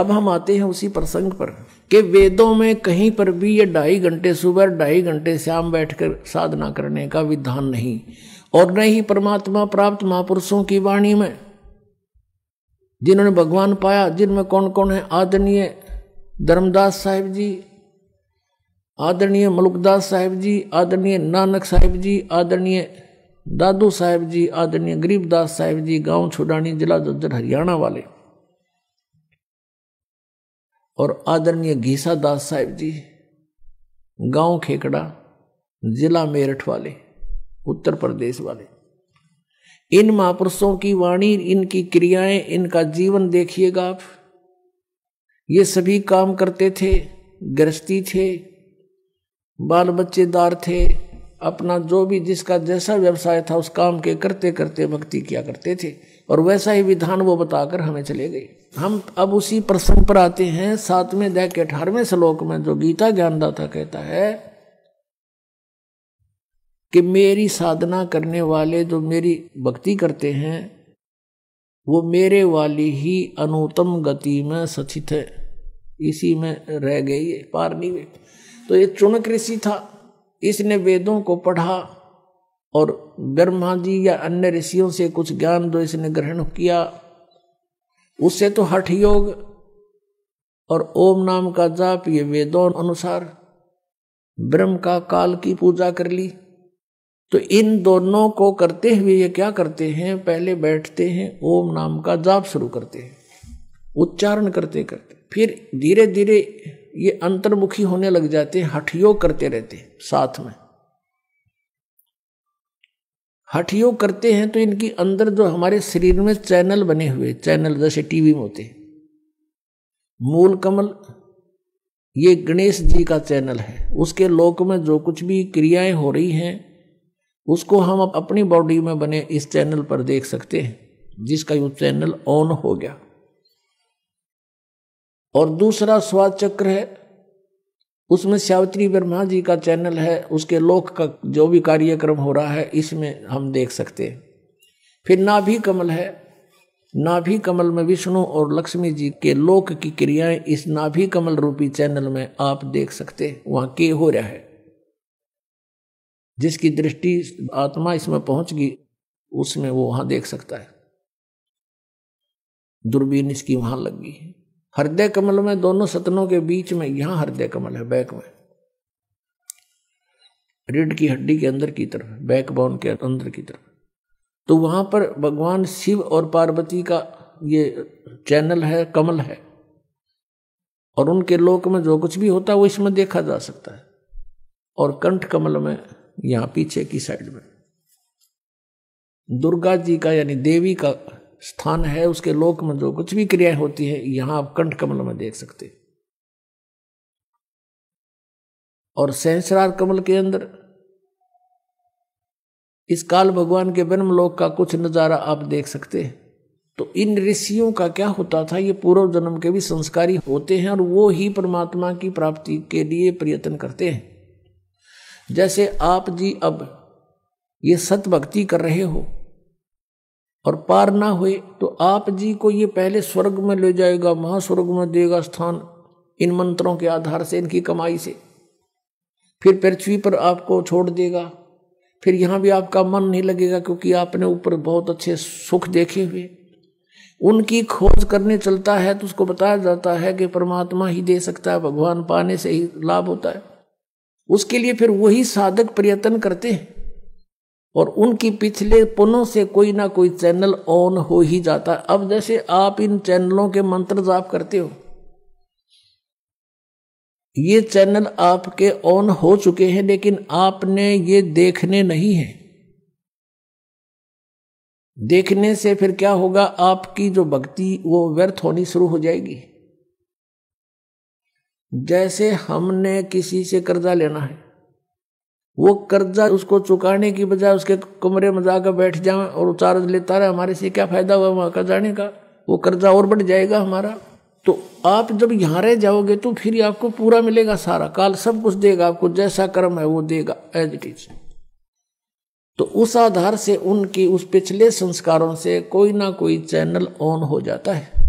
अब हम आते हैं उसी प्रसंग पर कि वेदों में कहीं पर भी ये 2.5 घंटे सुबह 2.5 घंटे शाम बैठकर साधना करने का विधान नहीं, और न ही परमात्मा प्राप्त महापुरुषों की वाणी में जिन्होंने भगवान पाया, जिनमें कौन कौन है? आदरणीय धर्मदास साहिब जी, आदरणीय मलुकदास साहिब जी, आदरणीय नानक साहिब जी, आदरणीय दादू साहिब जी, आदरणीय गरीबदास साहिब जी, गांव छुडानी, जिला झज्जर, हरियाणा वाले, और आदरणीय घीसा दास साहिब जी, गांव खेकड़ा, जिला मेरठ वाले, उत्तर प्रदेश वाले। इन महापुरुषों की वाणी, इनकी क्रियाएं, इनका जीवन देखिएगा आप। ये सभी काम करते थे, गृहस्थी थे, बाल बच्चेदार थे, अपना जो भी जिसका जैसा व्यवसाय था उस काम के करते करते भक्ति किया करते थे, और वैसा ही विधान वो बताकर हमें चले गए। हम अब उसी प्रसंग पर आते हैं। 7वें अध्याय के 18वें श्लोक में जो गीता ज्ञानदाता कहता है कि मेरी साधना करने वाले जो मेरी भक्ति करते हैं वो मेरे वाली ही अनुत्तम गति में सचित है, इसी में रह गई है, पार नहीं हुए। तो ये चुनक ऋषि था, इसने वेदों को पढ़ा और ब्रह्मा जी या अन्य ऋषियों से कुछ ज्ञान जो इसने ग्रहण किया, उससे तो हठ योग और ओम नाम का जाप, ये वेदों अनुसार ब्रह्म का काल की पूजा कर ली। तो इन दोनों को करते हुए ये क्या करते हैं? पहले बैठते हैं, ओम नाम का जाप शुरू करते हैं, उच्चारण करते करते फिर धीरे धीरे ये अंतर्मुखी होने लग जाते हैं, हठ योग करते रहते हैं। साथ में हठ योग करते हैं तो इनकी अंदर जो हमारे शरीर में चैनल बने हुए, चैनल जैसे टीवी में होते, मूल कमल ये गणेश जी का चैनल है, उसके लोक में जो कुछ भी क्रियाएं हो रही हैं उसको हम अपनी बॉडी में बने इस चैनल पर देख सकते हैं, जिसका ये चैनल ऑन हो गया। और दूसरा स्वाद चक्र है, उसमें सावित्री ब्रह्मा जी का चैनल है, उसके लोक का जो भी कार्यक्रम हो रहा है इसमें हम देख सकते हैं। फिर नाभि कमल है, नाभि कमल में विष्णु और लक्ष्मी जी के लोक की क्रियाएं इस नाभि कमल रूपी चैनल में आप देख सकते हैं, वहां के हो रहा है। जिसकी दृष्टि आत्मा इसमें पहुंच गई उसमें वो वहां देख सकता है, दूरबीन इसकी वहां लग गई है। हृदय कमल में दोनों सतनों के बीच में यहां हृदय कमल है, बैक में, रीढ़ की हड्डी के अंदर की तरफ, बैकबोन के अंदर की तरफ। तो वहां पर भगवान शिव और पार्वती का ये चैनल है, कमल है, और उनके लोक में जो कुछ भी होता है वो इसमें देखा जा सकता है। और कंठ कमल में यहां पीछे की साइड में दुर्गा जी का यानी देवी का स्थान है, उसके लोक में जो कुछ भी क्रियाएं होती है यहां आप कंठ कमल में देख सकते। और सहस्रार कमल के अंदर इस काल भगवान के ब्रह्मलोक का कुछ नजारा आप देख सकते हैं। तो इन ऋषियों का क्या होता था, ये पूर्व जन्म के भी संस्कारी होते हैं और वो ही परमात्मा की प्राप्ति के लिए प्रयत्न करते हैं। जैसे आप जी अब ये सत भक्ति कर रहे हो और पार ना हुए तो आप जी को ये पहले स्वर्ग में ले जाएगा, महास्वर्ग में देगा स्थान इन मंत्रों के आधार से, इनकी कमाई से। फिर पृथ्वी पर आपको छोड़ देगा, फिर यहाँ भी आपका मन नहीं लगेगा क्योंकि आपने ऊपर बहुत अच्छे सुख देखे हुए। उनकी खोज करने चलता है तो उसको बताया जाता है कि परमात्मा ही दे सकता है, भगवान पाने से ही लाभ होता है। उसके लिए फिर वही साधक प्रयत्न करते हैं और उनकी पिछले पुनों से कोई ना कोई चैनल ऑन हो ही जाता है। अब जैसे आप इन चैनलों के मंत्र जाप करते हो, ये चैनल आपके ऑन हो चुके हैं लेकिन आपने ये देखने नहीं है। देखने से फिर क्या होगा, आपकी जो भक्ति वो व्यर्थ होनी शुरू हो जाएगी। जैसे हमने किसी से कर्जा लेना है, वो कर्जा उसको चुकाने की बजाय उसके कमरे में जाकर बैठ जाए और चार्ज लेता रहे, हमारे से क्या फायदा हुआ वहां का जाने का, वो कर्जा और बढ़ जाएगा हमारा। तो आप जब यहाँ रह जाओगे तो फिर आपको पूरा मिलेगा, सारा काल सब कुछ देगा आपको, जैसा कर्म है वो देगा एज इट इज। तो उस आधार से उनकी उस पिछले संस्कारों से कोई ना कोई चैनल ऑन हो जाता है।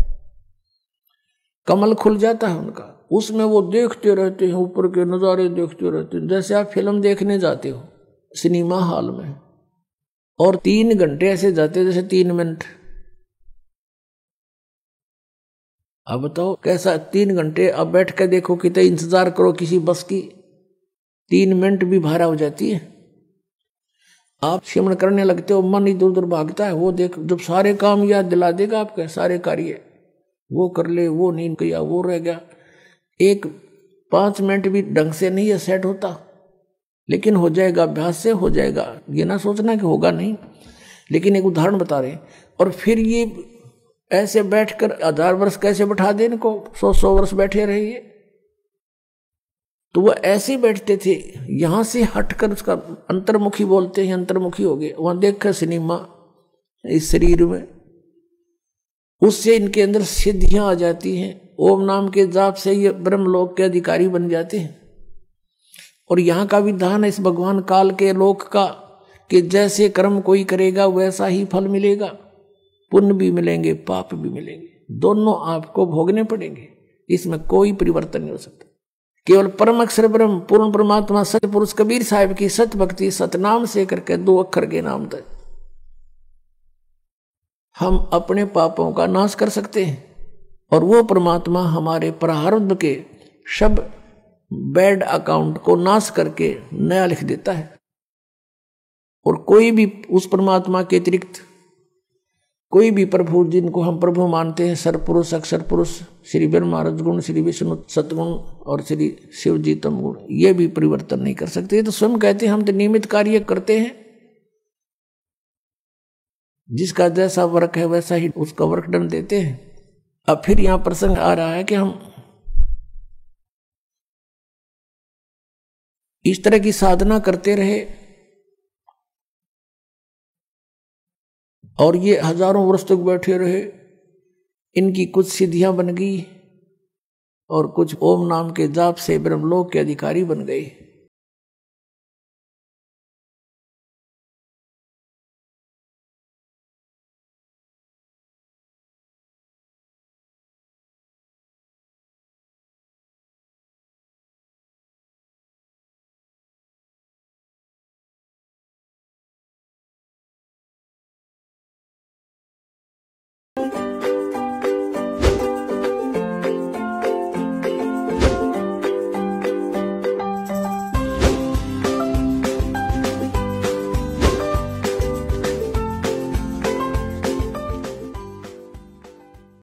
कमल खुल जाता है उनका, उसमें वो देखते रहते हैं, ऊपर के नज़ारे देखते रहते हैं, जैसे आप फिल्म देखने जाते हो सिनेमा हॉल में, और 3 घंटे ऐसे जाते हैं जैसे 3 मिनट। अब बताओ कैसा 3 घंटे, अब बैठ कर देखो कितना इंतजार करो किसी बस की, 3 मिनट भी भारा हो जाती है। आप सिमरण करने लगते हो, मन इधर उधर भागता है, वो देख जब सारे काम याद दिला देगा आपके, सारे कार्य वो कर ले, वो नहीं किया, वो रह गया, एक 5 मिनट भी ढंग से नहीं है सेट होता, लेकिन हो जाएगा, अभ्यास से हो जाएगा। ये ना सोचना कि होगा नहीं, लेकिन एक उदाहरण बता रहे। और फिर ये ऐसे बैठकर 1000 वर्ष कैसे बैठा दे इनको, 100 वर्ष बैठे रहिए, तो वो ऐसे बैठते थे। यहां से हटकर उसका अंतर्मुखी बोलते हैं, अंतर्मुखी हो गए, वहां देखकर सिनेमा इस शरीर में, उससे इनके अंदर सिद्धियां आ जाती हैं। ओम नाम के जाप से ये ब्रह्मलोक के अधिकारी बन जाते हैं। और यहाँ का विधान है इस भगवान काल के लोक का, कि जैसे कर्म कोई करेगा वैसा ही फल मिलेगा, पुण्य भी मिलेंगे, पाप भी मिलेंगे, दोनों आपको भोगने पड़ेंगे, इसमें कोई परिवर्तन नहीं हो सकता। केवल परम अक्षर ब्रह्म पूर्ण परमात्मा सत्य पुरुष कबीर साहिब की सत भक्ति सतनाम से करके 2 अक्षर के नाम तक हम अपने पापों का नाश कर सकते हैं, और वो परमात्मा हमारे प्रारब्ध के सब बैड अकाउंट को नाश करके नया लिख देता है। और कोई भी उस परमात्मा के अतिरिक्त कोई भी प्रभु जिनको हम प्रभु मानते हैं, सरपुरुष अक्षर पुरुष, श्री ब्रह्मा रजगुण, श्री विष्णु सतगुण और श्री शिव जी तम गुण, ये भी परिवर्तन नहीं कर सकते। तो स्वयं कहते हैं हम तो नियमित कार्य करते हैं, जिसका जैसा वर्क है वैसा ही उसका वर्क दंड देते हैं। अब फिर यहां प्रसंग आ रहा है कि हम इस तरह की साधना करते रहे, और ये हजारों वर्ष तक बैठे रहे, इनकी कुछ सिद्धियां बन गई और कुछ ओम नाम के जाप से ब्रह्मलोक के अधिकारी बन गए।